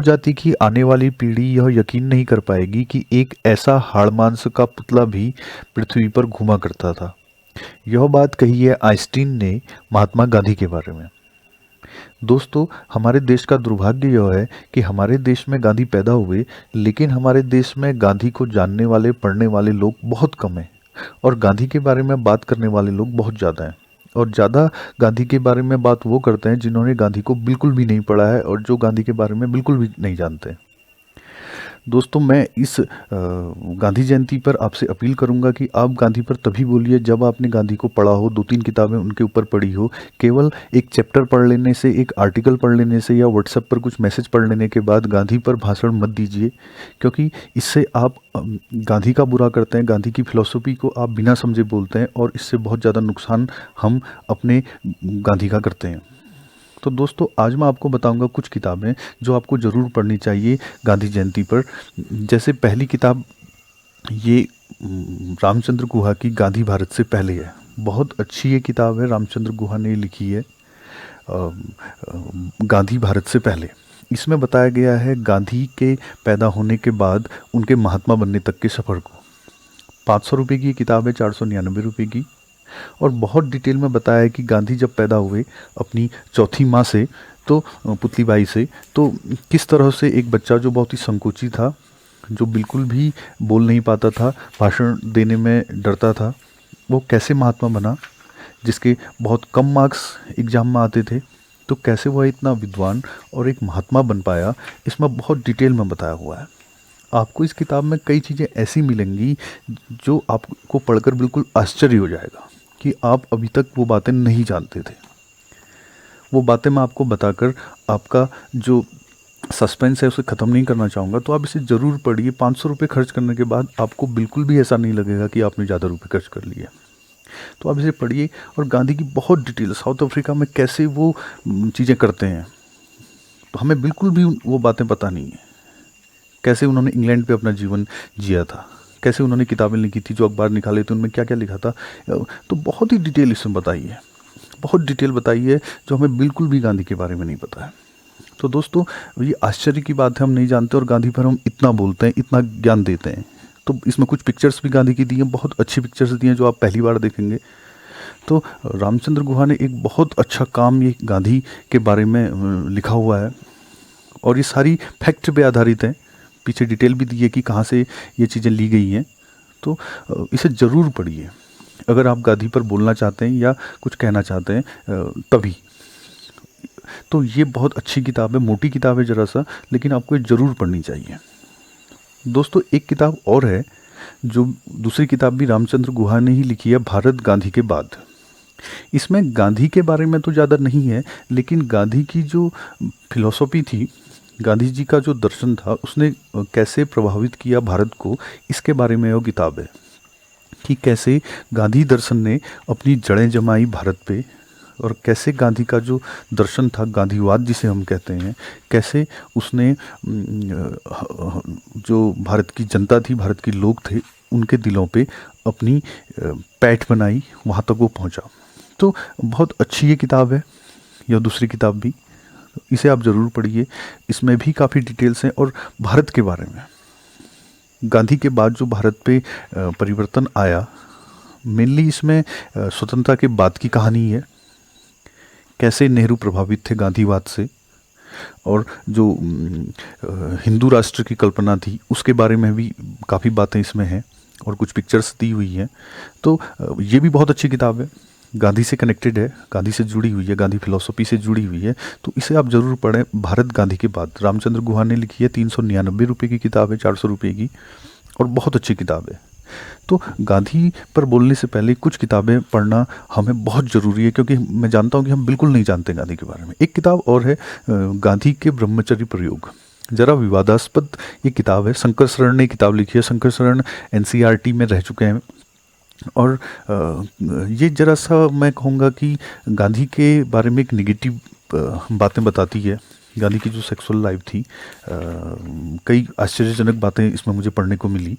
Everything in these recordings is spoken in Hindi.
जाती कि आने वाली पीढ़ी यह यकीन नहीं कर पाएगी कि एक ऐसा हाड़ मांस का पुतला भी पृथ्वी पर घूमा करता था। यह बात कही है आइंस्टीन ने महात्मा गांधी के बारे में। दोस्तों, हमारे देश का दुर्भाग्य यह है कि हमारे देश में गांधी पैदा हुए, लेकिन हमारे देश में गांधी को जानने वाले, पढ़ने वाले लोग बहुत कम हैं और गांधी के बारे में बात करने वाले लोग बहुत ज़्यादा हैं। और ज़्यादा गांधी के बारे में बात वो करते हैं जिन्होंने गांधी को बिल्कुल भी नहीं पढ़ा है और जो गांधी के बारे में बिल्कुल भी नहीं जानते। दोस्तों, मैं इस गांधी जयंती पर आपसे अपील करूंगा कि आप गांधी पर तभी बोलिए जब आपने गांधी को पढ़ा हो, 2-3 किताबें उनके ऊपर पढ़ी हो। केवल एक चैप्टर पढ़ लेने से, एक आर्टिकल पढ़ लेने से या व्हाट्सएप पर कुछ मैसेज पढ़ लेने के बाद गांधी पर भाषण मत दीजिए, क्योंकि इससे आप गांधी का बुरा करते हैं, गांधी की फिलॉसफी को आप बिना समझे बोलते हैं और इससे बहुत ज़्यादा नुकसान हम अपने गांधी का करते हैं। तो दोस्तों, आज मैं आपको बताऊंगा कुछ किताबें जो आपको ज़रूर पढ़नी चाहिए गांधी जयंती पर। जैसे पहली किताब ये रामचंद्र गुहा की गांधी भारत से पहले है। बहुत अच्छी ये किताब है, रामचंद्र गुहा ने लिखी है, गांधी भारत से पहले। इसमें बताया गया है गांधी के पैदा होने के बाद उनके महात्मा बनने तक के सफ़र को। 500 रुपये की ये किताब है, 499 रुपये की। और बहुत डिटेल में बताया है कि गांधी जब पैदा हुए अपनी चौथी माँ से, तो पुतलीबाई से, तो किस तरह से एक बच्चा जो बहुत ही संकोची था, जो बिल्कुल भी बोल नहीं पाता था, भाषण देने में डरता था, वो कैसे महात्मा बना, जिसके बहुत कम मार्क्स एग्ज़ाम में आते थे, तो कैसे वह इतना विद्वान और एक महात्मा बन पाया, इसमें बहुत डिटेल में बताया हुआ है। आपको इस किताब में कई चीज़ें ऐसी मिलेंगी जो आपको पढ़कर बिल्कुल आश्चर्य हो जाएगा कि आप अभी तक वो बातें नहीं जानते थे। वो बातें मैं आपको बताकर आपका जो सस्पेंस है उसे ख़त्म नहीं करना चाहूँगा, तो आप इसे ज़रूर पढ़िए। 500 रुपये खर्च करने के बाद आपको बिल्कुल भी ऐसा नहीं लगेगा कि आपने ज़्यादा रुपये खर्च कर लिए। तो आप इसे पढ़िए। और गांधी की बहुत डिटेल, साउथ अफ्रीका में कैसे वो चीज़ें करते हैं, तो हमें बिल्कुल भी वो बातें पता नहीं है। कैसे उन्होंने इंग्लैंड पे अपना जीवन जिया था, कैसे उन्होंने किताबें लिखी थी, जो अखबार निकाले थे उनमें क्या क्या लिखा था, तो बहुत ही डिटेल इसमें बताई है, बहुत डिटेल बताई है जो हमें बिल्कुल भी गांधी के बारे में नहीं पता है। तो दोस्तों, ये आश्चर्य की बात है, हम नहीं जानते और गांधी पर हम इतना बोलते हैं, इतना ज्ञान देते हैं। तो इसमें कुछ पिक्चर्स भी गांधी की दी हैं, बहुत अच्छी पिक्चर्स दी हैं जो आप पहली बार देखेंगे। तो रामचंद्र गुहा ने एक बहुत अच्छा काम ये गांधी के बारे में लिखा हुआ है और ये सारी फैक्ट पे आधारित है। पीछे डिटेल भी दी है कि कहाँ से ये चीज़ें ली गई हैं। तो इसे ज़रूर पढ़िए अगर आप गांधी पर बोलना चाहते हैं या कुछ कहना चाहते हैं, तभी। तो ये बहुत अच्छी किताब है, मोटी किताब है ज़रा सा, लेकिन आपको ये ज़रूर पढ़नी चाहिए। दोस्तों, एक किताब और है, जो दूसरी किताब भी रामचंद्र गुहा ने ही लिखी है, भारत गांधी के बाद। इसमें गांधी के बारे में तो ज़्यादा नहीं है, लेकिन गांधी की जो फिलॉसफी थी, गांधी जी का जो दर्शन था, उसने कैसे प्रभावित किया भारत को, इसके बारे में वो किताब है कि कैसे गांधी दर्शन ने अपनी जड़ें जमाई भारत पे और कैसे गांधी का जो दर्शन था, गांधीवाद जिसे हम कहते हैं, कैसे उसने जो भारत की जनता थी, भारत के लोग थे, उनके दिलों पे अपनी पैठ बनाई, वहाँ तक वो पहुँचा। तो बहुत अच्छी ये किताब है, यह दूसरी किताब भी, इसे आप ज़रूर पढ़िए। इसमें भी काफ़ी डिटेल्स हैं और भारत के बारे में, गांधी के बाद जो भारत पे परिवर्तन आया, मेनली इसमें स्वतंत्रता के बाद की कहानी है, कैसे नेहरू प्रभावित थे गांधीवाद से, और जो हिंदू राष्ट्र की कल्पना थी उसके बारे में भी काफ़ी बातें इसमें हैं और कुछ पिक्चर्स दी हुई हैं। तो ये भी बहुत अच्छी किताब है, गांधी से कनेक्टेड है, गांधी से जुड़ी हुई है, गांधी फिलॉसफी से जुड़ी हुई है, तो इसे आप ज़रूर पढ़ें। भारत गांधी के बाद, रामचंद्र गुहा ने लिखी है, 399 रुपये की किताब है, 400 रुपये की, और बहुत अच्छी किताब है। तो गांधी पर बोलने से पहले कुछ किताबें पढ़ना हमें बहुत ज़रूरी है, क्योंकि मैं जानता हूँ कि हम बिल्कुल नहीं जानते गांधी के बारे में। एक किताब और है, गांधी के ब्रह्मचर्य प्रयोग, ज़रा विवादास्पद ये किताब है, शंकर शरण ने किताब लिखी है। शंकर शरण NCERT में रह चुके हैं और ये ज़रा सा मैं कहूँगा कि गांधी के बारे में एक निगेटिव बातें बताती है, गांधी की जो सेक्सुअल लाइफ थी, कई आश्चर्यजनक बातें इसमें मुझे पढ़ने को मिली।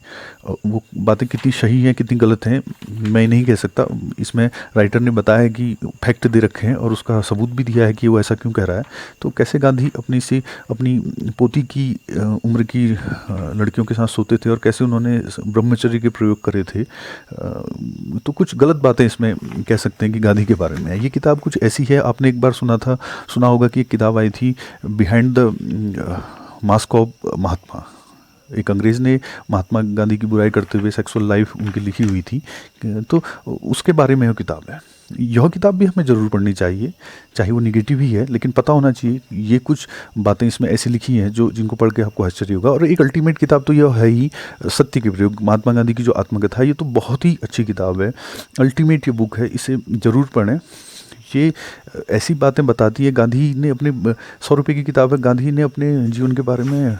वो बातें कितनी सही हैं कितनी गलत हैं मैं नहीं कह सकता। इसमें राइटर ने बताया है कि फैक्ट दे रखे हैं और उसका सबूत भी दिया है कि वो ऐसा क्यों कह रहा है। तो कैसे गांधी अपनी पोती की उम्र की लड़कियों के साथ सोते थे और कैसे उन्होंने ब्रह्मचर्य के प्रयोग करे थे। तो कुछ गलत बातें इसमें कह सकते हैं कि गांधी के बारे में है। ये किताब कुछ ऐसी है, आपने एक बार सुना होगा कि एक किताब आई थी बिहाइंड द मास्क ऑफ महात्मा। एक अंग्रेज़ ने महात्मा गांधी की बुराई करते हुए सेक्सुअल लाइफ उनकी लिखी हुई थी, तो उसके बारे में वो किताब है। यह किताब भी हमें ज़रूर पढ़नी चाहिए, चाहे वो निगेटिव ही है, लेकिन पता होना चाहिए ये कुछ बातें इसमें ऐसी लिखी हैं जो जिनको पढ़ के आपको आश्चर्य होगा। और एक अल्टीमेट किताब तो यह है ही, सत्य के प्रयोग, महात्मा गांधी की जो आत्मकथा है, ये तो बहुत ही अच्छी किताब है, अल्टीमेट ये बुक है, इसे ज़रूर पढ़ें। ये ऐसी बातें बताती है, गांधी ने अपने 100 रुपये की किताब है, गांधी ने अपने जीवन के बारे में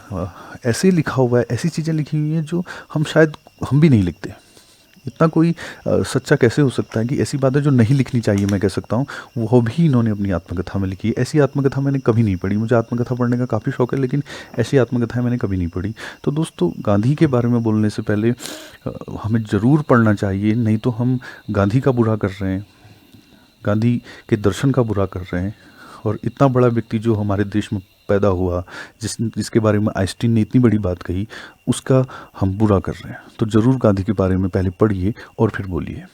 ऐसे लिखा हुआ है, ऐसी चीज़ें लिखी हुई हैं जो हम भी नहीं लिखते। इतना कोई सच्चा कैसे हो सकता है कि ऐसी बातें जो नहीं लिखनी चाहिए, मैं कह सकता हूँ, वो भी इन्होंने अपनी आत्मकथा में लिखी है। ऐसी आत्मकथा मैंने कभी नहीं पढ़ी। मुझे आत्मकथा पढ़ने का काफ़ी शौक है, लेकिन ऐसी आत्मकथाएं मैंने कभी नहीं पढ़ी। तो दोस्तों, गांधी के बारे में बोलने से पहले हमें ज़रूर पढ़ना चाहिए, नहीं तो हम गांधी का बुरा कर रहे हैं, गांधी के दर्शन का बुरा कर रहे हैं। और इतना बड़ा व्यक्ति जो हमारे देश में पैदा हुआ, जिसके बारे में आइंस्टीन ने इतनी बड़ी बात कही, उसका हम बुरा कर रहे हैं। तो ज़रूर गांधी के बारे में पहले पढ़िए और फिर बोलिए।